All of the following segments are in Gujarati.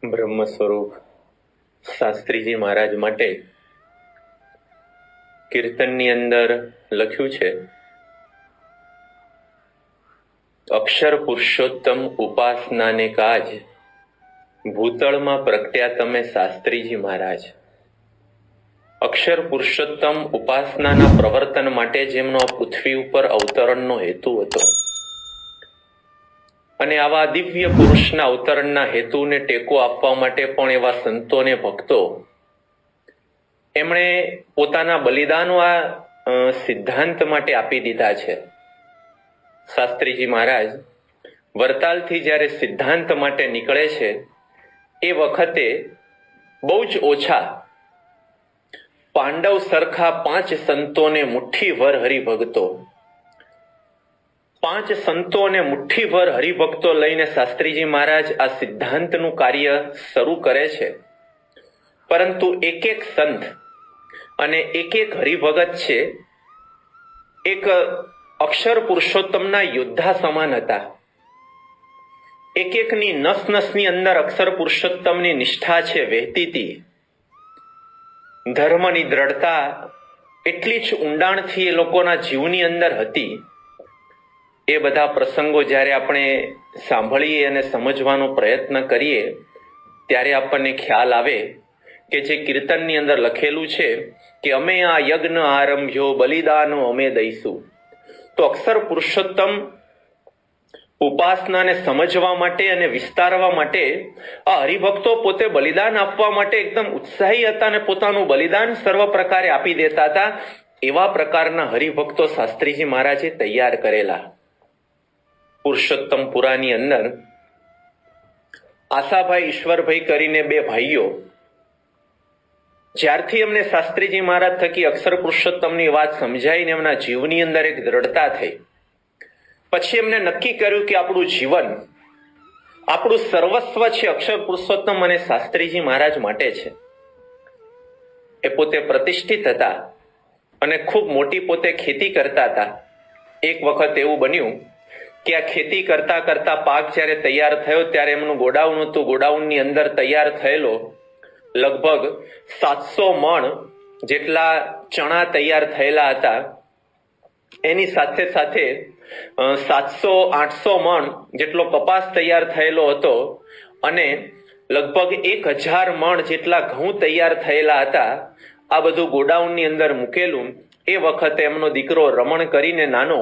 બ્રહ્મ સ્વરૂપ શાસ્ત્રીજી મહારાજ માટે કીર્તનની અંદર લખ્યું છે, અક્ષર પુરુષોત્તમ ઉપાસનાને કાજ ભૂતળમાં પ્રગટ્યા તમે શાસ્ત્રીજી મહારાજ. અક્ષર પુરુષોત્તમ ઉપાસનાના પ્રવર્તન માટે જેમનો પૃથ્વી ઉપર અવતરણનો હેતુ હતો અને આવા દિવ્ય પુરુષના અવતરણના હેતુને ટેકો આપવા માટે પણ એવા સંતો ને ભક્તો એમણે પોતાના બલિદાનો આ સિદ્ધાંત માટે આપી દીધા છે. શાસ્ત્રીજી મહારાજ વરતાલથી જ્યારે સિદ્ધાંત માટે નીકળે છે એ વખતે બહુ જ ઓછા પાંડવ સરખા 5 સંતોને મુઠ્ઠીભર હરિભક્તો, 5 સંતો અને મુઠ્ઠીભર હરિભક્તો લઈને શાસ્ત્રીજી મહારાજ આ સિદ્ધાંતનું કાર્ય શરૂ કરે છે. પરંતુ એક એક સંત અને એક એક હરિભગત છે એક અક્ષર પુરુષોત્તમના યોદ્ધા સમાન હતા. એક એકની નસ નસની અંદર અક્ષર પુરુષોત્તમની નિષ્ઠા છે વહેતી હતી. ધર્મની દ્રઢતા એટલી જ ઊંડાણથી એ લોકોના જીવની અંદર હતી. એ બધા પ્રસંગો જ્યારે આપણે સાંભળીએ અને સમજવાનો પ્રયત્ન કરીએ ત્યારે આપણને ખ્યાલ આવે કે જે કીર્તનની અંદર લખેલું છે કે અમે આ યજ્ઞ આરંભ્યો બલિદાનો અમે દઈશું. તો અક્ષર પુરુષોત્તમ ઉપાસનાને સમજવા માટે અને વિસ્તારવા માટે આ હરિભક્તો પોતે બલિદાન આપવા માટે એકદમ ઉત્સાહી હતા અને પોતાનું બલિદાન સર્વ પ્રકારે આપી દેતા હતા. એવા પ્રકારના હરિભક્તો શાસ્ત્રીજી મહારાજે તૈયાર કરેલા. પુરુષોત્તમ પુરાની અંદર આશાભાઈ ઈશ્વરભાઈ કરીને 2 ભાઈઓ જ્યારથી એમને શાસ્ત્રીજી મહારાજ થકી અક્ષર પુરુષોત્તમની વાત સમજાઈને એમના જીવની અંદર એક દ્રઢતા થઈ. પછી એમને નક્કી કર્યું કે આપણું જીવન, આપણું સર્વસ્વ છે અક્ષર પુરુષોત્તમ અને શાસ્ત્રીજી મહારાજ માટે છે. એ પોતે પ્રતિષ્ઠિત હતા અને ખૂબ મોટી પોતે ખેતી કરતા હતા. એક વખત એવું બન્યું કે આ ખેતી કરતા કરતા પાક જ્યારે તૈયાર થયો ત્યારે એમનું ગોડાઉન હતું. ગોડાઉનની અંદર તૈયાર થયેલો લગભગ 700 મણ જેટલા ચણા તૈયાર થયેલા હતા. એની સાથે સાથે 700-800 મણ જેટલો કપાસ તૈયાર થયેલો હતો અને લગભગ 1000 મણ જેટલા ઘઉં તૈયાર થયેલા હતા. આ બધું ગોડાઉનની અંદર મૂકેલું. એ વખતે એમનો દીકરો રમણ કરીને નાનો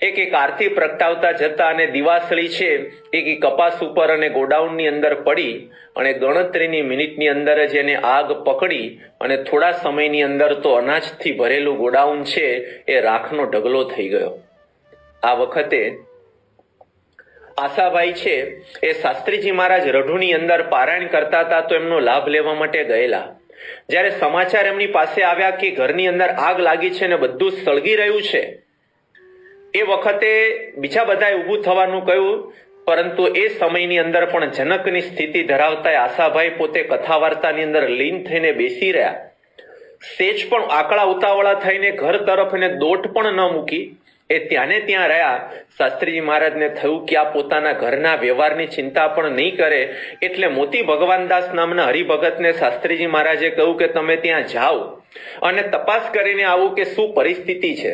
એક આરતી પ્રગટાવતા જતા અને દિવાસળી છે એક કપાસ ઉપર અને ગોડાઉનની અંદર પડી અને ગણતરીની મિનિટની અંદર જ એને આગ પકડી અને થોડા સમયની અંદર તો અનાજથી ભરેલું ગોડાઉન છે એ રાખનો ઢગલો થઈ ગયો. આ વખતે આશાભાઈ છે એ શાસ્ત્રીજી મહારાજ રઢુની અંદર પારાયણ કરતા હતા તો એમનો લાભ લેવા માટે ગયેલા. જ્યારે સમાચાર એમની પાસે આવ્યા કે ઘરની અંદર આગ લાગી છે ને બધું સળગી રહ્યું છે, એ વખતે બીજા બધાએ ઊભું થવાનું કહ્યું. પરંતુ એ સમયની અંદર પણ જનકની સ્થિતિ ધરાવતા આશાભાઈ પોતે કથા વાર્તાની અંદર લીન થઈને બેસી રહ્યા. સેજ પણ આકળા ઉતાવળા થઈને ઘર તરફ એને દોટ પણ ન મૂકી એ ત્યાંને ત્યાં રહ્યા. શાસ્ત્રીજી મહારાજને થયું કે આ પોતાના ઘરના વ્યવહારની ચિંતા પણ નહીં કરે એટલે મોતી ભગવાનદાસ નામના હરિભગતને શાસ્ત્રીજી મહારાજે કહ્યું કે તમે ત્યાં જાઓ અને તપાસ કરીને આવું કે શું પરિસ્થિતિ છે.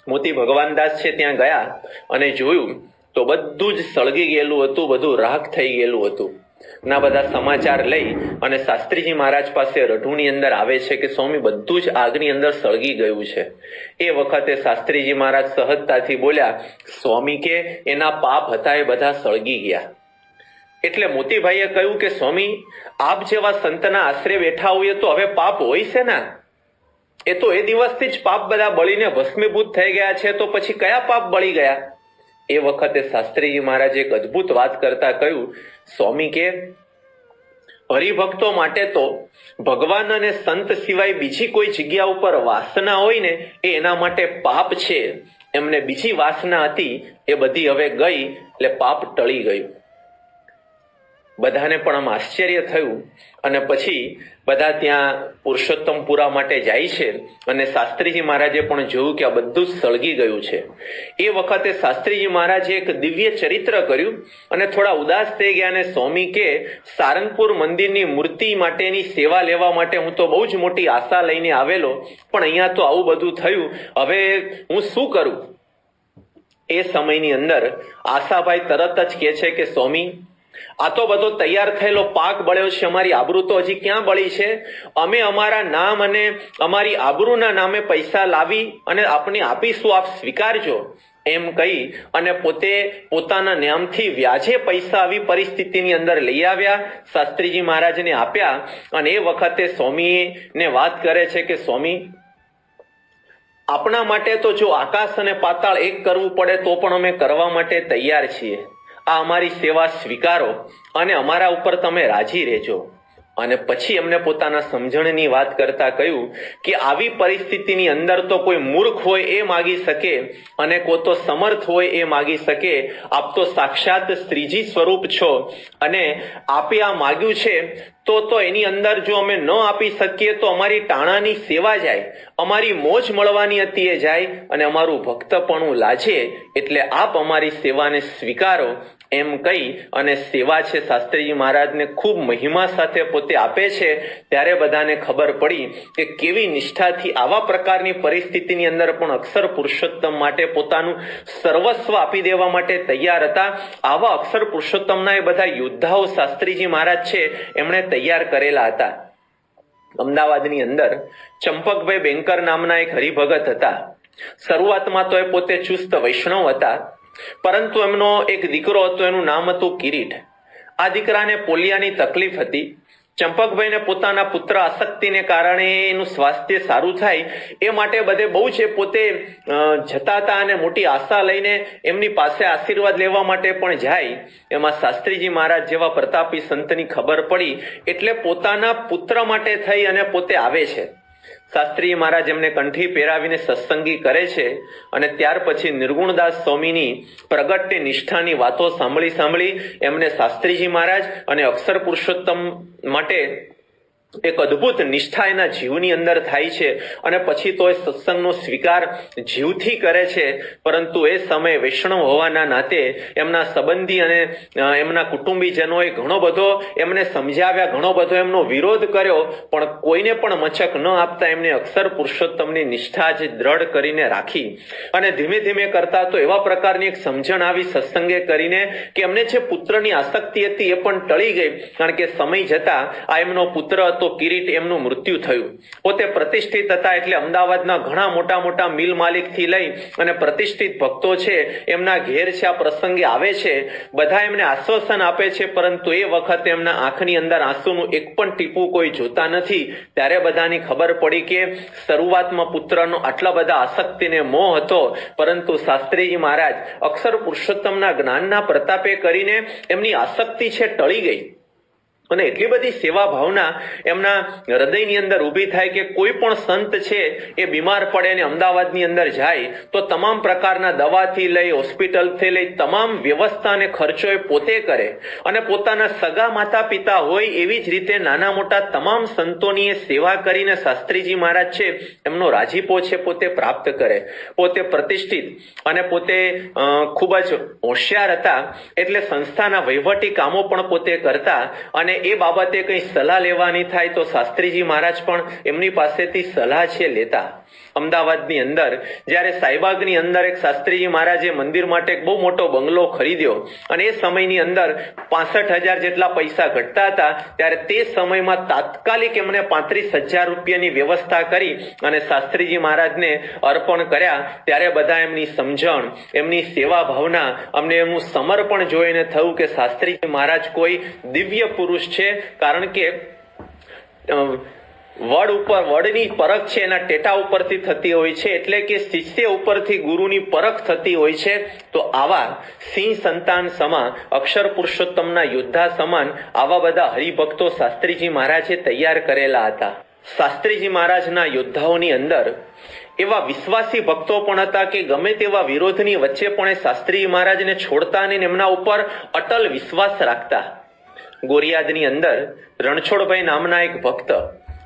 મોતી ભગવાનદાસ છે ત્યાં ગયા અને જોયું તો બધું જ સળગી ગયેલું હતું, બધું રાખ થઈ ગયેલું હતું. ના બધા સમાચાર લઈ અને શાસ્ત્રીજી મહારાજ પાસે રઢુની અંદર આવે છે કે સ્વામી બધું જ આગની અંદર સળગી ગયું છે. એ વખતે શાસ્ત્રીજી મહારાજ સહજતાથી બોલ્યા, સ્વામી કે એના પાપ હતા એ બધા સળગી ગયા. એટલે મોતીભાઈએ કહ્યું કે સ્વામી આપ જેવા સંતના આશરે બેઠા હોઈએ તો હવે પાપ હોય છે ને? એ તો એ દિવસથી જ પાપ બધા બળીને ભસ્મીભૂત થઈ ગયા છે, તો પછી કયા પાપ બળી ગયા? એ વખતે શાસ્ત્રીજી મહારાજે એક અદ્ભુત વાત કરતા કહ્યું, સ્વામી કે હરિભક્તો માટે તો ભગવાન અને સંત સિવાય બીજી કોઈ જગ્યા ઉપર વાસના હોય ને એ એના માટે પાપ છે. એમને બીજી વાસના હતી એ બધી હવે ગઈ એટલે પાપ ટળી ગયું. બધાને પણ આમ આશ્ચર્ય થયું અને પછી બધા ત્યાં પુરુષોત્તમપુરા માટે જાય છે અને શાસ્ત્રીજી મહારાજે પણ જોયું કે આ બધું જ સળગી ગયું છે. એ વખતે શાસ્ત્રીજી મહારાજે એક દિવ્ય ચરિત્ર કર્યું અને થોડા ઉદાસ થઈ ગયા અને સ્વામી કે સારંગપુર મંદિરની મૂર્તિ માટેની સેવા લેવા માટે હું તો બહુ જ મોટી આશા લઈને આવેલો, પણ અહીંયા તો આવું બધું થયું, હવે હું શું કરું? એ સમયની અંદર આશાભાઈ તરત જ કહે છે કે સ્વામી, આ તો બધો તૈયાર થયેલો પાક બળ્યો છે, અમારી આબરૂ તો હજી ક્યાં બળી છે? અમે અમારા નામ અને અમારી આબરૂના નામે પૈસા લાવી અને આપને આપીશું, આપ સ્વીકારજો એમ કહી અને પોતે પોતાના નામથી વ્યાજે પૈસા આવી પરિસ્થિતિની અંદર લઈ આવ્યા, શાસ્ત્રીજી મહારાજને આપ્યા. અને એ વખતે સ્વામીને વાત કરે છે કે સ્વામી, આપણા માટે તો જો આકાશ અને પાતાળ એક કરવું પડે તો પણ અમે કરવા માટે તૈયાર છીએ. આ અમારી સેવા સ્વીકારો અને અમારા ઉપર તમે રાજી રહેજો. અને પછી એમને પોતાના સમજણની વાત કરતા કહ્યું કે આવી પરિસ્થિતિની અંદર તો કોઈ મૂર્ખ હોય એ માગી શકે અને કોઈ તો સમર્થ હોય એ માગી શકે. આપ તો સાક્ષાત શ્રીજી સ્વરૂપ છો અને આપે આ માગ્યું છે તો એની અંદર જો અમે ન આપી શકીએ તો અમારી ટાણાની સેવા જાય, અમારી મોજ મળવાની હતી એ જાય અને અમારું ભક્તપણું લાજે, એટલે આપ અમારી સેવાને સ્વીકારો એમ કહી અને સેવા છે શાસ્ત્રીજી મહારાજને ખૂબ મહિમા સાથે પોતે આપે છે. ત્યારે બધાને ખબર પડી કે કેવી નિષ્ઠાથી આવા પ્રકારની પરિસ્થિતિની અંદર પણ અક્ષર પુરુષોત્તમ માટે પોતાનું સર્વસ્વ આપી દેવા માટે તૈયાર હતા. આવા અક્ષર પુરુષોત્તમના એ બધા યોદ્ધાઓ શાસ્ત્રીજી મહારાજ છે એમણે તૈયાર કરેલા હતા. અમદાવાદની અંદર ચંપકભાઈ બેંકર નામના એક હરિભગત હતા. શરૂઆતમાં તો એ પોતે ચુસ્ત વૈષ્ણવ હતા, પરંતુ એમનો એક દીકરો હતો, એનું નામ હતું કિરીટ. આ દીકરાને પોલિયાની તકલીફ હતી. ચંપકભાઈને પોતાના પુત્ર આસક્તિને કારણે એનું સ્વાસ્થ્ય સારું થાય એ માટે બધે બહુ છે પોતે જતા હતા અને મોટી આશા લઈને એમની પાસે આશીર્વાદ લેવા માટે પણ જાય. એમાં શાસ્ત્રીજી મહારાજ જેવા પ્રતાપી સંતની ખબર પડી એટલે પોતાના પુત્ર માટે થઈ અને પોતે આવે છે. શાસ્ત્રી મહારાજ એમને કંઠી પહેરાવીને સત્સંગી કરે છે અને ત્યાર પછી નિર્ગુણદાસ સ્વામીની પ્રગટ નિષ્ઠાની વાતો સાંભળી એમને શાસ્ત્રીજી મહારાજ અને અક્ષર પુરુષોત્તમ માટે એક અદ્ભુત નિષ્ઠા એના જીવની અંદર થાય છે અને પછી તો એ સત્સંગનો સ્વીકાર જીવથી કરે છે. પરંતુ એ સમયે વૈષ્ણવ હોવાના નાતે એમના સંબંધી અને એમના કુટુંબીજનોએ ઘણો બધો એમને સમજાવ્યા, ઘણો બધો એમનો વિરોધ કર્યો, પણ કોઈને પણ મચક ન આપતા એમને અક્ષર પુરુષોત્તમની નિષ્ઠા જ દ્રઢ કરીને રાખી. અને ધીમે ધીમે કરતા તો એવા પ્રકારની એક સમજણ આવી સત્સંગે કરીને કે એમને જે પુત્રની આસક્તિ હતી એ પણ ટળી ગઈ, કારણ કે સમય જતા આ એમનો પુત્ર તો કિરીટ એમનું મૃત્યુ થયું. પોતે પ્રતિષ્ઠિત હતા એટલે અમદાવાદના ઘણા મોટા મિલ માલિક થી લઈ અને પ્રતિષ્ઠિત ભક્તો છે એમના ઘેર છે આ પ્રસંગે આવે છે. બધા એમને આશ્વાસન આપે છે, પરંતુ એ વખતે એમના આંખની અંદર આંસુનું એક પણ ટીપું કોઈ જોતા નથી. ત્યારે બધાની ખબર પડી કે શરૂઆતમાં પુત્રનો આટલા બધા આસક્તિને મોહ હતો, પરંતુ શાસ્ત્રીજી મહારાજ અક્ષર પુરુષોત્તમના જ્ઞાનના પ્રતાપે કરીને એમની આસક્તિ છે ટળી ગઈ. અને એટલી બધી સેવા ભાવના એમના હૃદયની અંદર ઊભી થાય કે કોઈ પણ સંત છે એ બીમાર પડે અને અમદાવાદની અંદર જાય તો તમામ પ્રકારના દવાથી લઈ હોસ્પિટલથી લઈ તમામ વ્યવસ્થા અને ખર્ચો એ પોતે કરે અને પોતાના સગા માતા પિતા હોય એવી જ રીતે નાના મોટા તમામ સંતોની એ સેવા કરીને શાસ્ત્રીજી મહારાજ છે એમનો રાજીપો છે પોતે પ્રાપ્ત કરે. પોતે પ્રતિષ્ઠિત અને પોતે ખૂબ જ હોશિયાર હતા એટલે સંસ્થાના વહીવટી કામો પણ પોતે કરતા અને એ બાબતે કઈ સલાહ લેવાની થાય તો શાસ્ત્રીજી મહારાજ પણ એમની પાસેથી સલાહ છે લેતા. અમદાવાદની અંદર જ્યારે સાઈબાગની અંદર એક શાસ્ત્રીજી મહારાજે મંદિર માટે બહુ મોટો બંગલો ખરીદ્યો અને એ સમયની અંદર 65,000 જેટલા પૈસા ઘટતા હતા, ત્યારે તે સમયમાં તાત્કાલિક એમણે 35,000 રૂપિયાની વ્યવસ્થા કરી અને શાસ્ત્રીજી મહારાજને અર્પણ કર્યા. ત્યારે બધા એમની સમજણ, એમની સેવા ભાવના, અમને એમનું સમર્પણ જોઈને થયું કે શાસ્ત્રીજી મહારાજ કોઈ દિવ્ય પુરુષ છે. કારણ કે વડની પરખ છે એના ટેટા ઉપરથી થતી હોય છે, એટલે કે શિષ્ય ઉપરથી ગુરુની પરખ થતી હોય છે. તો આવા સિંહ સંતાન સમા અક્ષર પુરુષોત્તમના યોદ્ધા સમાન આવા બધા હરિભક્તો શાસ્ત્રીજી મહારાજે તૈયાર કરેલા હતા. શાસ્ત્રીજી મહારાજના યોદ્ધાઓની અંદર એવા વિશ્વાસી ભક્તો પણ હતા કે ગમે તેવા વિરોધની વચ્ચે પણ શાસ્ત્રીજી મહારાજને છોડતા નહીં, એમના ઉપર અટલ વિશ્વાસ રાખતા. ગોરિયાદની અંદર રણછોડભાઈ નામના એક ભક્ત,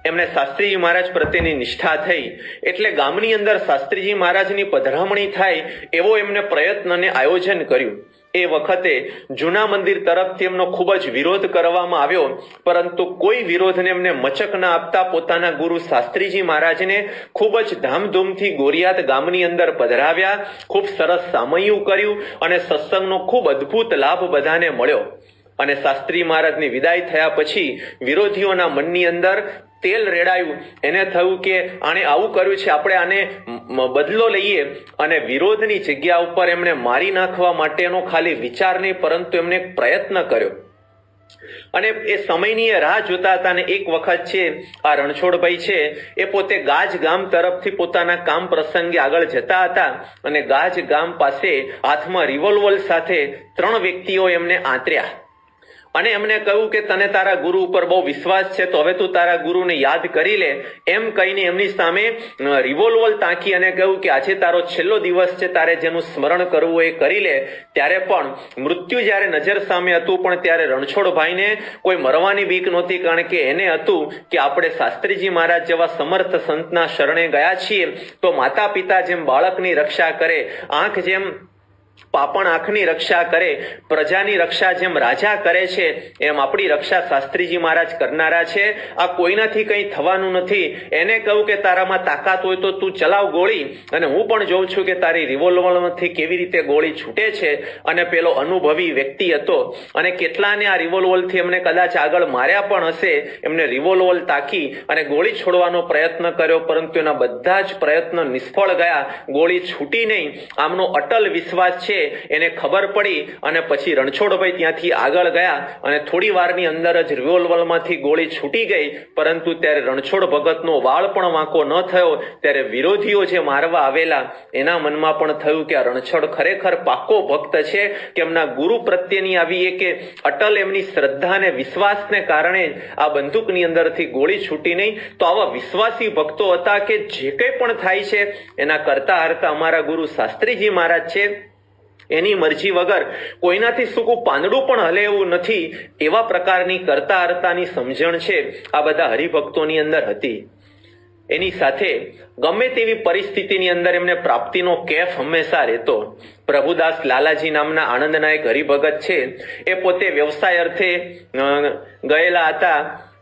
એમને શાસ્ત્રીજી મહારાજ પ્રત્યેની નિષ્ઠા થઈ એટલે ગામની અંદર શાસ્ત્રીજી મહારાજની પધરામણી થાય એવો એમને પ્રયત્નને આયોજન કર્યું. એ વખતે જૂના મંદિર તરફથી એમનો ખૂબ જ વિરોધ કરવામાં આવ્યો, પરંતુ કોઈ વિરોધને એમને મચક ન આપતા પોતાના ગુરુ શાસ્ત્રીજી મહારાજને ખૂબ જ ધામધૂમથી ગોરિયાદ ગામની અંદર પધરાવ્યા. ખૂબ સરસ સામૈયું કર્યું અને સત્સંગનો ખૂબ અદ્ભુત લાભ બધાને મળ્યો. અને શાસ્ત્રી મહારાજની વિદાય થયા પછી વિરોધીઓના મનની અંદર તેલ રેડાયું. એને થયું કે આણે આવું કર્યું છે, આપણે આને બદલો લઈએ. અને વિરોધની જગ્યા ઉપર એમણે મારી નાખવા માટેનો ખાલી વિચાર નહીં, પરંતુ એમણે એક પ્રયત્ન કર્યો. અને એ સમયની રાહ જોતા હતા. અને એક વખત છે આ રણછોડભાઈ છે એ પોતે ગાજ ગામ તરફથી પોતાના કામ પ્રસંગે આગળ જતા હતા. અને ગાજ ગામ પાસે હાથમાં રિવોલ્વર સાથે 3 વ્યક્તિઓ એમને આંતર્યા અને એમને કહ્યું કે તને તારા ગુરુ ઉપર બહુ વિશ્વાસ છે, તો હવે તું તારા ગુરુને યાદ કરી લે. એમ કહીને એમની સામે રિવોલ્વર તાકી અને કહ્યું કે આજે તારો છેલ્લો દિવસ છે, તારે જેનું સ્મરણ કરવું એ કરી લે. ત્યારે પણ મૃત્યુ જ્યારે નજર સામે હતું, પણ ત્યારે રણછોડભાઈને કોઈ મરવાની બીક નહોતી, કારણ કે એને હતું કે આપણે શાસ્ત્રીજી મહારાજ જેવા સમર્થ સંતના શરણે ગયા છીએ તો માતા પિતા જેમ બાળકની રક્ષા કરે, આંખ જેમ પાપણ આંખની રક્ષા કરે, પ્રજાની રક્ષા જેમ રાજા કરે છે, એમ આપણી રક્ષા શાસ્ત્રીજી મહારાજ કરનારા છે. આ કોઈનાથી કંઈ થવાનું નથી. એને કહ્યું કે તારામાં તાકાત હોય તો તું ચલાવ ગોળી, અને હું પણ જોઉં છું કે તારી રિવોલ્વરમાંથી કેવી રીતે ગોળી છૂટે છે. અને પેલો અનુભવી વ્યક્તિ હતો, અને કેટલાને આ રિવોલ્વરથી એમને કદાચ આગળ માર્યા પણ હશે. એમને રિવોલ્વર તાકી અને ગોળી છોડવાનો પ્રયત્ન કર્યો, પરંતુ એના બધા જ પ્રયત્ન નિષ્ફળ ગયા. ગોળી છૂટી નહીં. આમનો અટલ વિશ્વાસ છે એને ખબર પડી. અને પછી રણછોડભાઈ ત્યાંથી આગળ ગયા અને થોડી વારની અંદર જ રિવોલ્વરમાંથી ગોળી છૂટી ગઈ. પરંતુ ત્યારે રણછોડ ભગતનો વાળ પણ વાંકો ન થયો. ત્યારે વિરોધીઓ જે મારવા આવેલા એના મનમાં પણ થયું કે આ રણછોડ ખરેખર પાકો ભક્ત છે, કે એમના ગુરુ પ્રત્યેની આવી એક અટલ એમની શ્રદ્ધા અને વિશ્વાસને કારણે આ બંદૂકની અંદરથી ગોળી છૂટી નહીં. તો આવા વિશ્વાસી ભક્તો હતા કે જે કંઈ પણ થાય છે એના કરતા હરતા અમારા ગુરુ શાસ્ત્રીજી મહારાજ છે, એની મરજી વગર કોઈનાથી સૂકું પાંદડું પણ હલે એવું નથી. એવા પ્રકારની કરતા હરતાની સમજણ છે આ બધા હરિભક્તોની અંદર હતી. એની સાથે ગમે તેવી પરિસ્થિતિની અંદર એમને પ્રાપ્તિનો કેફ હંમેશા રહેતો. પ્રભુદાસ લાલાજી નામના આણંદના એક હરિભગત છે, એ પોતે વ્યવસાય અર્થે ગયેલા હતા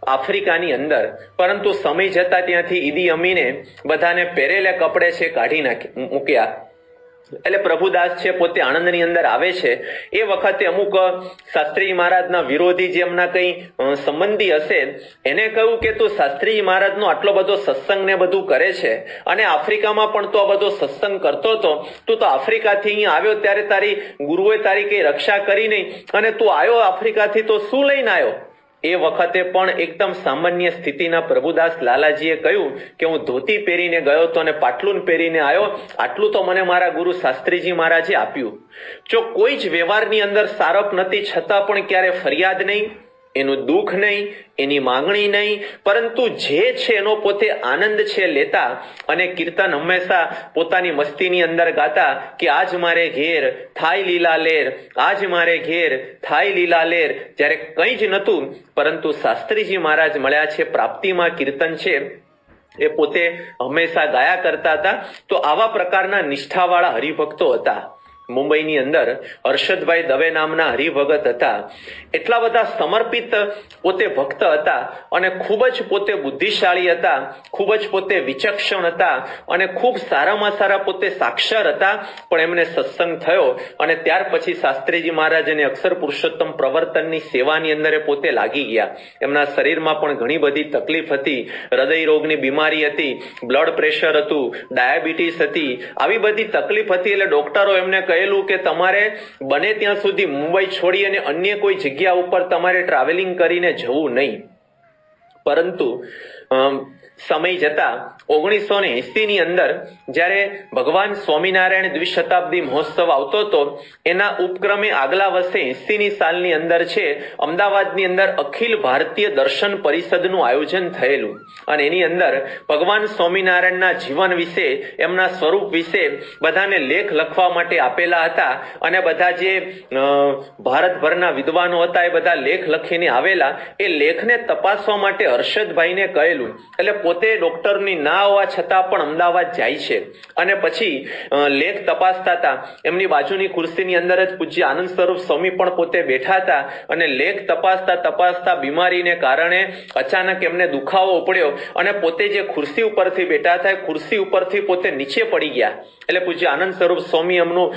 આફ્રિકાની અંદર, પરંતુ સમય જતા ત્યાંથી ઈદી અમીને બધાને પહેરેલા કપડે છે કાઢી મૂક્યા. એટલે પ્રભુદાસ છે પોતે આણંદની અંદર આવે છે. એ વખતે અમુક શાસ્ત્રી મહારાજના વિરોધી જે એમના કઈ સંબંધી હશે એને કહ્યું કે તું શાસ્ત્રી મહારાજનો આટલો બધો સત્સંગ ને બધું કરે છે, અને આફ્રિકામાં પણ તો આ બધો સત્સંગ કરતો હતો, તું તો આફ્રિકાથી અહીંયા આવ્યો ત્યારે તારી ગુરુએ તારી કઈ રક્ષા કરી નહીં, અને તું આવ્યો આફ્રિકાથી તો શું લઈને આવ્યો? એ વખતે પણ એકદમ સામાન્ય સ્થિતિના પ્રભુદાસ લાલાજીએ કહ્યું કે હું ધોતી પહેરીને ગયો હતો અને પાટલુન પહેરીને આવ્યો, આટલું તો મને મારા ગુરુ શાસ્ત્રીજી મહારાજે આપ્યું. જો કોઈ જ વ્યવહારની અંદર સારપ નથી, છતાં પણ ક્યારે ફરિયાદ નહીં, એનું દુઃખ નહીં, એની માંગણી નહીં, પરંતુ જે છે એનો પોતે આનંદ છે લેતા. અને કીર્તન હંમેશા પોતાની મસ્તીની અંદર ગાતા કે આજ મારે ઘેર થાય લીલા લેર, આજ મારે ઘેર થાય લીલા લેર. જ્યારે કંઈ જ નહોતું, પરંતુ શાસ્ત્રીજી મહારાજ મળ્યા છે, પ્રાપ્તિમાં કીર્તન છે, એ પોતે હંમેશા ગાયા કરતા હતા. તો આવા પ્રકારના નિષ્ઠાવાળા હરિભક્તો હતા. મુંબઈની અંદર હર્ષદભાઈ દવે નામના હરિભગત હતા. એટલા બધા સમર્પિત પોતે ભક્ત હતા, અને ખૂબ જ પોતે બુદ્ધિશાળી હતા, ખૂબ જ પોતે વિચક્ષણ હતા, અને ખૂબ સારામાં સારા પોતે સાક્ષર હતા. પણ એમને સત્સંગ થયો, અને ત્યાર પછી શાસ્ત્રીજી મહારાજને અક્ષર પુરુષોત્તમ પ્રવર્તનની સેવાની અંદર પોતે લાગી ગયા. એમના શરીરમાં પણ ઘણી બધી તકલીફ હતી. હૃદય રોગની બીમારી હતી, બ્લડ પ્રેશર હતું, ડાયાબિટીસ હતી, આવી બધી તકલીફ હતી. એટલે ડોક્ટરો એમને કહેલું કે તમારે બને ત્યાં સુધી મુંબઈ છોડી અને અન્ય કોઈ જગ્યા ઉપર તમારે ટ્રાવેલિંગ કરીને જવું નહીં. પરંતુ સમય જતા 1980 ની અંદર જ્યારે ભગવાન સ્વામિનારાયણ દ્વિશતાબ્દી મહોત્સવ આવતો હતો એના ઉપક્રમે આગલા વર્ષે 80ની સાલની અંદર છે અમદાવાદની અંદર અખિલ ભારતીય દર્શન પરિષદનું આયોજન થયેલું અને એની અંદર ભગવાન સ્વામિનારાયણના જીવન વિશે એમના સ્વરૂપ વિશે બધાને લેખ લખવા માટે આપેલા હતા અને બધા જે ભારતભરના વિદ્વાનો હતા એ બધા લેખ લખીને આવેલા એ લેખને તપાસવા માટે હર્ષદભાઈને કહેલું એટલે પોતે ડોક્ટરની ના હોવા છતાં પણ અમદાવાદ જાય છે અને પછી લેખ તપાસતા હતા એમની બાજુની ખુરશીની અંદર જ પૂજ્ય આનંદ સ્વરૂપ સ્વામી પણ પોતે બેઠા હતા અને લેખ તપાસતા બીમારીને કારણે અચાનક એમને દુખાવો પડ્યો અને પોતે જે ખુરશી ઉપરથી બેઠા હતા ખુરશી ઉપરથી પોતે નીચે પડી ગયા એટલે પૂજ્ય આનંદ સ્વરૂપ સ્વામી એમનું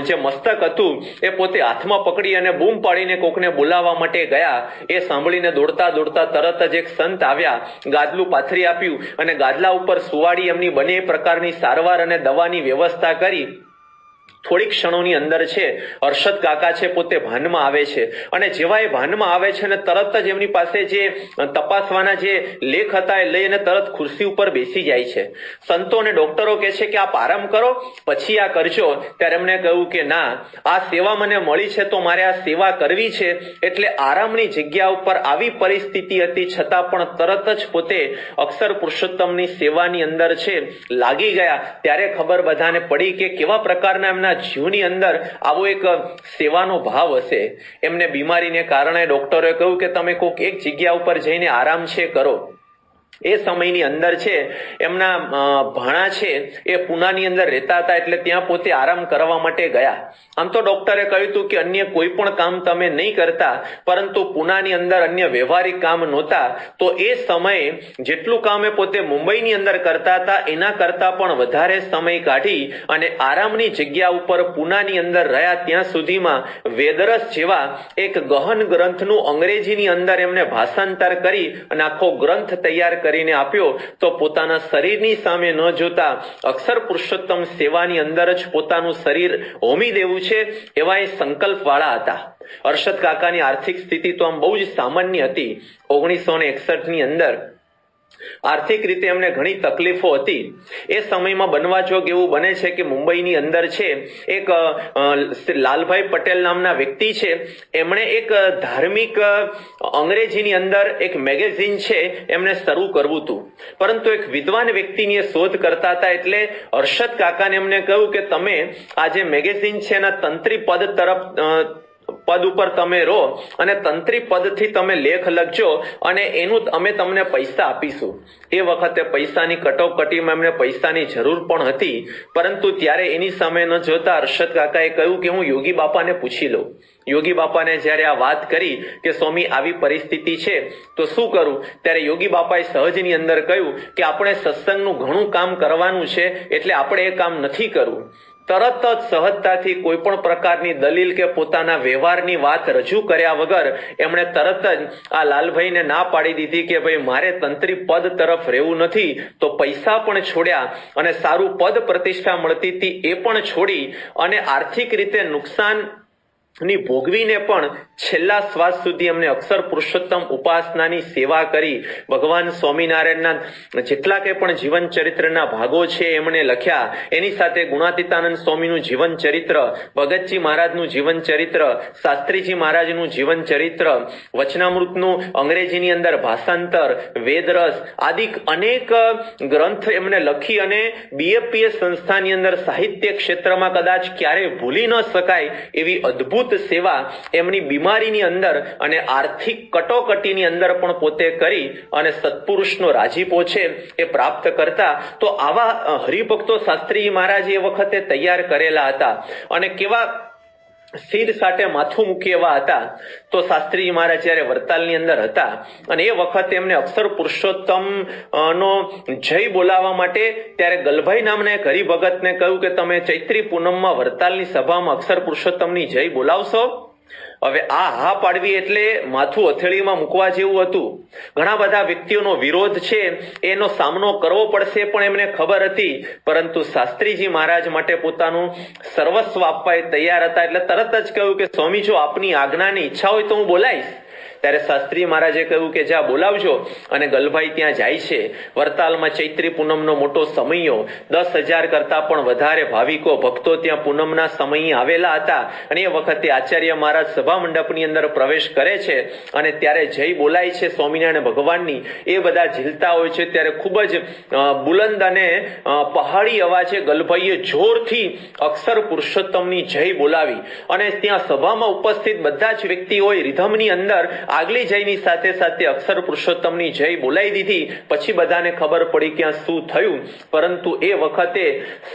જે મસ્તક હતું એ પોતે હાથમાં પકડી અને બૂમ પાડીને કોકને બોલાવવા માટે ગયા એ સાંભળીને દોડતા તરત જ એક સંત આવ્યા ગાદલું પાથરી આપ્યું અને ગાદલા ઉપર સુવાડી એમની બંને પ્રકારની સારવાર અને દવાની વ્યવસ્થા કરી થોડીક ક્ષણોની અંદર છે હર્ષદ કાકા છે પોતે ભાનમાં આવે છે અને જેવા એ ભાનમાં આવે છે અને તરત જ એમની પાસે જે તપાસવાના જે લેખ હતા એ લઈને તરત ખુરશી ઉપર બેસી જાય છે સંતો અને ડોક્ટરો કહે છે કે આપ આરામ કરો પછી આ કરજો ત્યારે એમને કહ્યું કે ના આ સેવા મને મળી છે તો મારે આ સેવા કરવી છે એટલે આરામની જગ્યા ઉપર આવી પરિસ્થિતિ હતી છતાં પણ તરત જ પોતે અક્ષર પુરુષોત્તમની સેવાની અંદર છે લાગી ગયા ત્યારે ખબર બધાને પડી કે કેવા પ્રકારના એમના જીવની અંદર આવો એક સેવાનો ભાવ હશે એમને બીમારીને કારણે ડોક્ટરે કહ્યું કે તમે કોઈક એક જગ્યા ઉપર જઈને આરામ છે કરો એ સમયની અંદર છે એમના ભાણા છે એ પુનાની અંદર રહેતા હતા એટલે ત્યાં પોતે આરામ કરવા માટે ગયા આમ તો ડોક્ટરે કહ્યું હતું કે અન્ય કોઈ પણ કામ તમે નહીં કરતા પરંતુ પુનાની અંદર અન્ય વ્યવહારિક કામ નહોતા તો એ સમયે જેટલું કામ એ પોતે મુંબઈની અંદર કરતા હતા એના કરતા પણ વધારે સમય કાઢી અને આરામની જગ્યા ઉપર પુનાની અંદર રહ્યા ત્યાં સુધીમાં વેદરસ જેવા એક ગહન ગ્રંથનું અંગ્રેજીની અંદર એમને ભાષાંતર કરી અને આખો ગ્રંથ તૈયાર કરીને આપ્યો તો પોતાના શરીરની સામે ન જોતા અક્ષર પુરુષોત્તમ સેવાની અંદર જ પોતાનું શરીર હોમી દેવું છે એવા એ સંકલ્પ વાળા હતા હર્ષદ કાકાની આર્થિક સ્થિતિ તો આમ બહુ જ સામાન્ય હતી 1961 ની અંદર આર્થિક રીતે એમને ઘણી તકલીફો હતી એ સમયમાં બનવા જોગ એવું બને છે કે મુંબઈની અંદર છે એક લાલભાઈ પટેલ નામના વ્યક્તિ છે એમણે એક ધાર્મિક અંગ્રેજીની અંદર એક મેગેઝિન છે એમને શરૂ કરવું હતું પરંતુ એક વિદ્વાન વ્યક્તિની એ શોધ કરતા હતા એટલે હર્ષદ કાકાને એમને કહ્યું કે તમે આ જે મેગેઝિન છે એના તંત્રી પદ ઉપર તમે રહો અને તંત્રી પદથી તમે લેખ લખજો અને એનું અમે તમને પૈસા આપીશું એ વખતે પૈસાની કટોકટીમાં એમને પૈસાની જરૂર પણ હતી પરંતુ ત્યારે એની સામે ન જોતા હર્ષદ કાકાએ કહ્યું કે હું યોગી બાપાને પૂછી લઉં યોગી બાપાને જ્યારે આ વાત કરી કે સ્વામી આવી પરિસ્થિતિ છે તો શું કરું ત્યારે યોગી બાપાએ સહજની અંદર કહ્યું કે આપણે સત્સંગનું ઘણું કામ કરવાનું છે એટલે આપણે એ કામ નથી કરવું તરત જ સહજતાથી કોઈ પણ પ્રકારની દલીલ કે પોતાના વ્યવહારની વાત રજૂ કર્યા વગર એમણે તરત જ આ લાલભાઈને ના પાડી દીધી કે ભાઈ મારે તંત્રી પદ તરફ રહેવું નથી તો પૈસા પણ છોડ્યા અને સારું પદ પ્રતિષ્ઠા મળતી હતી એ પણ છોડી અને આર્થિક રીતે નુકસાન ની ભોગવીને પણ છેલ્લા શ્વાસ સુધી એમને અક્ષર પુરુષોત્તમ ઉપાસનાની સેવા કરી ભગવાન સ્વામિનારાયણના જેટલા કે પણ જીવન ચરિત્રના ભાગો છે એમણે લખ્યા એની સાથે ગુણાતીતાનંદ સ્વામીનું જીવન ચરિત્ર ભગતજી મહારાજનું જીવન ચરિત્ર શાસ્ત્રીજી મહારાજનું જીવન ચરિત્ર વચનામૃતનું અંગ્રેજીની અંદર ભાષાંતર વેદરસ આદિ અનેક ગ્રંથ એમને લખી અને બીએપીએસ સંસ્થાની અંદર સાહિત્ય ક્ષેત્રમાં કદાચ ક્યારે ભૂલી ન શકાય એવી અદ્ભુત સેવા એમની બીમારીની અંદર અને આર્થિક કટોકટીની અંદર પણ પોતે કરી અને સત્પુરુષનો રાજીપો છે એ પ્રાપ્ત કરતા તો આવા હરિભક્તો શાસ્ત્રી મહારાજે એ વખતે તૈયાર કરેલા હતા અને કેવા શિર સાથે માથું મૂકી એવા હતા તો શાસ્ત્રીજી મહારાજ જયારે વરતાલની અંદર હતા અને એ વખતે એમને અક્ષર પુરુષોત્તમ નો જય બોલાવવા માટે ત્યારે ગલભાઈ નામના એક હરિભગતને કહ્યું કે તમે ચૈત્રી પૂનમમાં વરતાલની સભામાં અક્ષર પુરુષોત્તમની જય બોલાવશો હવે આ હા પાડવી એટલે માથું હથેળીમાં મૂકવા જેવું હતું ઘણા બધા વ્યક્તિઓનો વિરોધ છે એનો સામનો કરવો પડશે પણ એમને ખબર હતી પરંતુ શાસ્ત્રીજી મહારાજ માટે પોતાનું સર્વસ્વ આપવા તૈયાર હતા એટલે તરત જ કહ્યું કે સ્વામી જો આપની આજ્ઞાની ઈચ્છા હોય તો હું બોલાઈશ ત્યારે શાસ્ત્રી મહારાજે કહ્યું કે જા બોલાવજો, અને ગલભાઈ ત્યાં જાય છે. વરતાલમાં ચૈત્રી પૂનમનો મોટો સમયો, 10,000 કરતા પણ વધારે ભાવિકો ભક્તો ત્યાં પૂનમના સમયે આવેલા હતા. અને એ વખતે આચાર્ય મહારાજ સભા મંડપની અંદર પ્રવેશ કરે છે, અને ત્યારે જય બોલાય છે સ્વામિનારાયણ ભગવાનની. એ બધા ઝીલતા હોય છે ત્યારે ખૂબ જ બુલંદ અને પહાડી અવાજે ગલભાઈએ જોરથી અક્ષર પુરુષોત્તમની જય બોલાવી. અને ત્યાં સભામાં ઉપસ્થિત બધા જ વ્યક્તિઓએ રિધમની અંદર આગલી જયની સાથે સાથે અક્ષર પુરુષોત્તમની જય બોલાવી દીધી. પછી બધાને ખબર પડી કે શું થયું. પરંતુ એ વખતે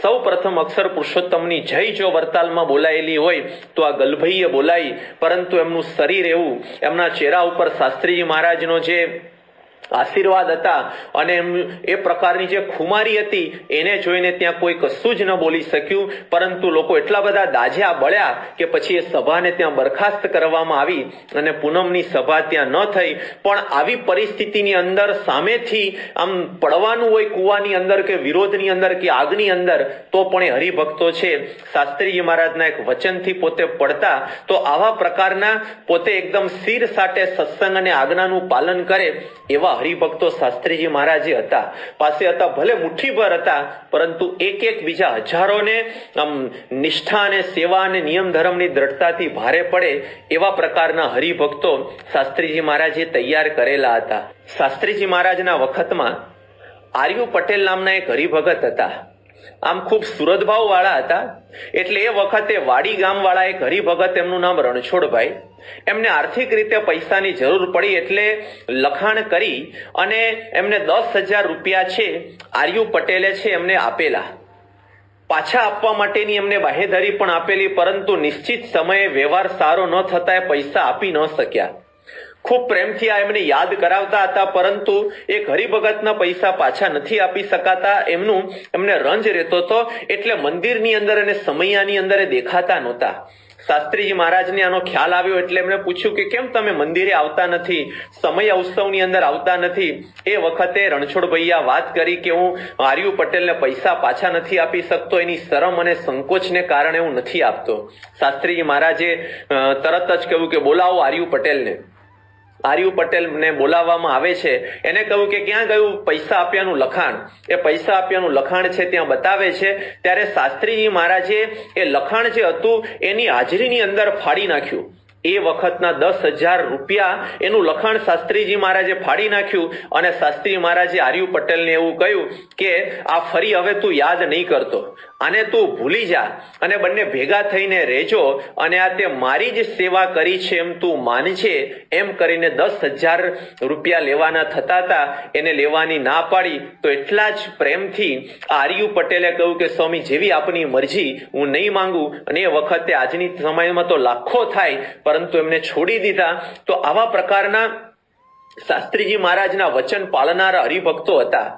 સૌ પ્રથમ અક્ષર પુરુષોત્તમની જય જો વરતાલમાં બોલાયેલી હોય તો આ ગલભાઈએ બોલાવી. પરંતુ એમનું શરીર એવું, એમના ચહેરા ઉપર શાસ્ત્રીજી મહારાજનો જે આશીર્વાદ હતા અને એ પ્રકારની જે ખુમારી હતી એને જોઈને ત્યાં કોઈ કશું જ ન બોલી શક્યું. પરંતુ લોકો એટલા બધા દાઝ્યા બળ્યા કે પછી એ સભાને ત્યાં બરખાસ્ત કરવામાં આવી અને પૂનમની સભા ત્યાં ન થઈ. પણ આવી પરિસ્થિતિની અંદર સામેથી આમ પડવાનું હોય કુવાની અંદર કે વિરોધની અંદર કે આગની અંદર, તો પણ એ હરિભક્તો છે શાસ્ત્રીજી મહારાજના એક વચનથી પોતે પડતા. તો આવા પ્રકારના પોતે એકદમ શિર સાટે સત્સંગ અને આજ્ઞાનું પાલન કરે એવા હરિભક્તો શાસ્ત્રીજી મહારાજે હતા પાસે હતા. ભલે મુઠ્ઠીભર હતા, પરંતુ એક એક બીજા હજારોને નિષ્ઠા અને સેવા અને નિયમ ધર્મની દ્રઢતાથી ભારે પડે એવા પ્રકારના હરિભક્તો શાસ્ત્રીજી મહારાજે તૈયાર કરેલા હતા. શાસ્ત્રીજી મહારાજના વખતમાં આર્યુ પટેલ નામના એક હરિભગત હતા. આમ ખૂબ સુરતભાવ વાળા હતા. એટલે એ વખતે વાડી ગામ વાળા એક હરિભગત, એમનું નામ રણછોડભાઈ, એમને આર્થિક રીતે પૈસાની જરૂર પડી એટલે લખાણ કરી અને એમને 10,000 રૂપિયા છે આર્યુ પટેલે છે એમને આપેલા. પાછા આપવા માટેની એમને બાહેધરી પણ આપેલી, પરંતુ નિશ્ચિત સમયે વ્યવહાર સારો ન થતા એ પૈસા આપી ન શક્યા. ખૂબ પ્રેમથી આ એમને યાદ કરાવતા હતા, પરંતુ એક હરિભગતના પૈસા પાછા નથી આપી શકાતા એમને રંજ રહેતો હતો. એટલે મંદિરની અંદર અને સમૈયાની અંદર દેખાતા નહોતા. શાસ્ત્રીજી મહારાજને આનો ખ્યાલ આવ્યો એટલે એમણે પૂછ્યું કે કેમ તમે મંદિરે આવતા નથી, સમય ઉત્સવની અંદર આવતા નથી. એ વખતે રણછોડભાઈએ વાત કરી કે હું આર્યુ પટેલને પૈસા પાછા નથી આપી શકતો, એની શરમ અને સંકોચને કારણે હું નથી આપતો. શાસ્ત્રીજી મહારાજે તરત જ કહ્યું કે બોલાવો આર્યુ પટેલને. આર્યુ પટેલને બોલાવવામાં આવે છે. એને કહ્યું કે ક્યાં ગયું પૈસા આપ્યાનું લખાણ. એ પૈસા આપ્યાનું લખાણ છે ત્યાં બતાવે છે. ત્યારે શાસ્ત્રીજી મહારાજે એ લખાણ જે હતું એની હાજરીની અંદર ફાડી નાખ્યું. એ વખતના 10,000 રૂપિયા એનું લખાણ શાસ્ત્રીજી મહારાજે ફાડી નાખ્યું. અને શાસ્ત્રી મહારાજે આર્યુ પટેલને એવું કહ્યું કે આ ફરી હવે તું યાદ નહીં કરતો, આને તું ભૂલી જા અને બંને ભેગા થઈને રહેજો, અને આ તે મારી જ સેવા કરી છે એમ તું માનજે. એમ કરીને 10,000 રૂપિયા લેવાના થતા હતા, એને લેવાની ના પાડી. તો એટલા જ પ્રેમથી આર્યુ પટેલે કહ્યું કે સ્વામી જેવી આપની મરજી, હું નહીં માંગુ. અને એ વખતે આજની સમયમાં તો લાખો થાય, પરંતુ એમને છોડી દીધા. તો આવા પ્રકારના શાસ્ત્રીજી મહારાજના વચન પાળનારા હરિભક્તો હતા.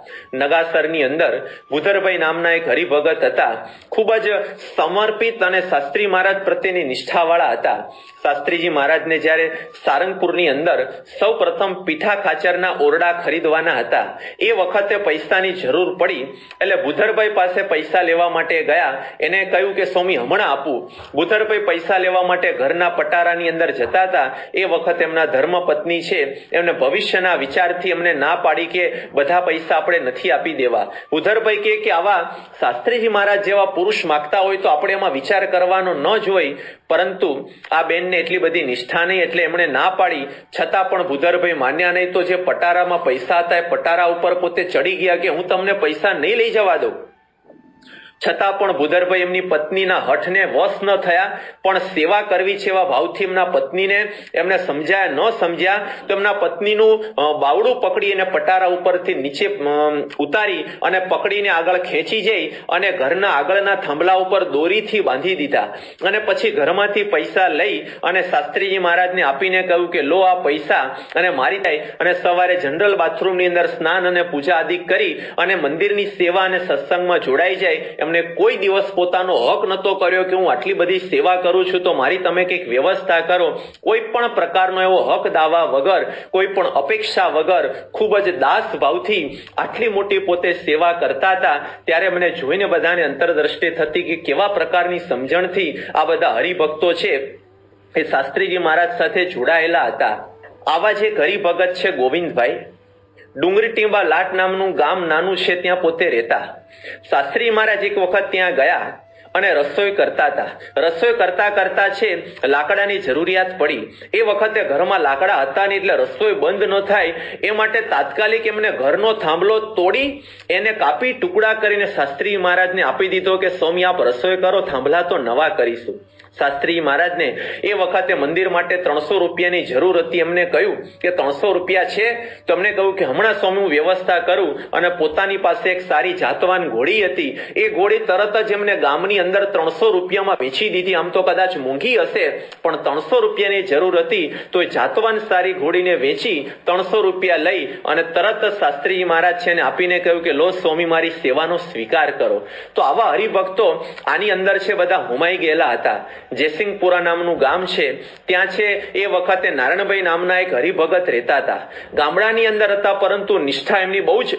નગાસરની અંદર ભૂધરભાઈ નામના એક હરિભગત હતા. ખૂબ જ સમર્પિત અને શાસ્ત્રી મહારાજ પ્રત્યેની નિષ્ઠાવાળા હતા. શાસ્ત્રીજી મહારાજને જ્યારે સારંગપુરની અંદર સૌ પ્રથમ પીઠા ખાચરના ઓરડા ખરીદવાના હતા, એ વખતે પૈસાની જરૂર પડી. એટલે ભૂધરભાઈ પાસે પૈસા લેવા માટે ગયા. એને કહ્યું કે સ્વામી હમણાં આપું. ભૂધરભાઈ પૈસા લેવા માટે ઘરના પટારાની અંદર જતા હતા. એ વખતે એમના ધર્મપત્ની છે એમને ભવિષ્યના વિચારથી એમને ના પાડી કે બધા પૈસા આપણે નથી આપી દેવા. ભૂધરભાઈ કે આવા શાસ્ત્રીજી મહારાજ જેવા પુરુષ માગતા હોય તો આપણે એમાં વિચાર કરવાનો ન જ હોય. પરંતુ આ બેનને એટલી બધી નિષ્ઠા નહીં એટલે એમણે ના પાડી. છતાં પણ ભૂધરભાઈ માન્યા નહીં. તો જે પટારામાં પૈસા હતા એ પટારા ઉપર પોતે ચડી ગયા કે હું તમને પૈસા નહીં લઈ જવા દઉં. છતાં પણ ભૂધરભાઈ એમની પત્નીના હઠને વશ ન થયા. પણ સેવા કરવી છે એવા ભાવથી એમના પત્નીને એમને સમજાયા ન સમજ્યા તો એમના પત્નીનું બાવડું પકડી અને પટારા ઉપરથી નીચે ઉતારી અને પકડીને આગળ ખેંચી જઈ અને ઘરના આગળના થાંભલા ઉપર દોરીથી બાંધી દીધા. અને પછી ઘરમાંથી પૈસા લઈ અને શાસ્ત્રીજી મહારાજને આપીને કહ્યું કે લો આ પૈસા અને મારી થાય. અને સવારે જનરલ બાથરૂમની અંદર સ્નાન અને પૂજા આદિ કરી અને મંદિરની સેવા અને સત્સંગમાં જોડાઈ જાય. એમને કોઈ દિવસ પોતાનો હક નતો કર્યો કે હું આટલી બધી સેવા કરું છું તો મારી તમે કંઈક વ્યવસ્થા કરો. કોઈ પણ પ્રકારનો એવો હક દાવા વગર, કોઈ પણ અપેક્ષા વગર ખૂબ જ દાસ ભાવથી આટલી મોટી પોતે સેવા કરતા હતા. ત્યારે મને જોઈને બધાને અંતરદ્રષ્ટિ થતી કે કેવા પ્રકારની સમજણથી આ બધા હરિભક્તો છે એ શાસ્ત્રીજી મહારાજ સાથે જોડાયેલા હતા. આવા જે હરિભગત છે ગોવિંદભાઈ, ડુંગરી ટીંબા લાટ નામનું ગામ નાનું છે, ત્યાં પોતે રહેતા. શાસ્ત્રી મહારાજ એક વખત ત્યાં ગયા અને રસોઈ કરતા હતા. રસોઈ કરતા કરતા છે લાકડાની જરૂરિયાત પડી. એ વખતે ઘરમાં લાકડા હતા નહીં, એટલે રસોઈ બંધ ન થાય એ માટે તાત્કાલિક એમને ઘરનો થાંભલો તોડી એને કાપી ટુકડા કરીને શાસ્ત્રી મહારાજને આપી દીધો કે સ્વામી આપ રસોઈ કરો, થાંભલા તો નવા કરીશું. શાસ્ત્રી મહારાજને એ વખતે મંદિર માટે 300 રૂપિયાની જરૂર હતી. એમને કહ્યું કે 300 રૂપિયા છે, તો એમને કહ્યું કે હમણાં સ્વામી હું વ્યવસ્થા કરું. અને પોતાની પાસે એક સારી જાતવાન ઘોડી હતી, એ ઘોડી તરત જ એમને ગામની અંદર 300 રૂપિયામાં વેચી દીધી. આમ તો કદાચ મોંઘી હશે, પણ 300 રૂપિયાની જરૂર હતી, તો એ જાતવાન સારી ઘોડીને વેચી 300 રૂપિયા લઈ અને તરત જ શાસ્ત્રી મહારાજ છે ને આપીને કહ્યું કે લો સ્વામી મારી સેવાનો સ્વીકાર કરો. તો આવા હરિભક્તો આની અંદર છે બધા હોમાઈ ગયેલા હતા. જયસિંહપુરા નામનું ગામ છે, ત્યાં છે એ વખતે નારાયણભાઈ નામના એક હરિભગત રહેતા હતા. ગામડાની અંદર હતા, પરંતુ નિષ્ઠા એમની બહુ જ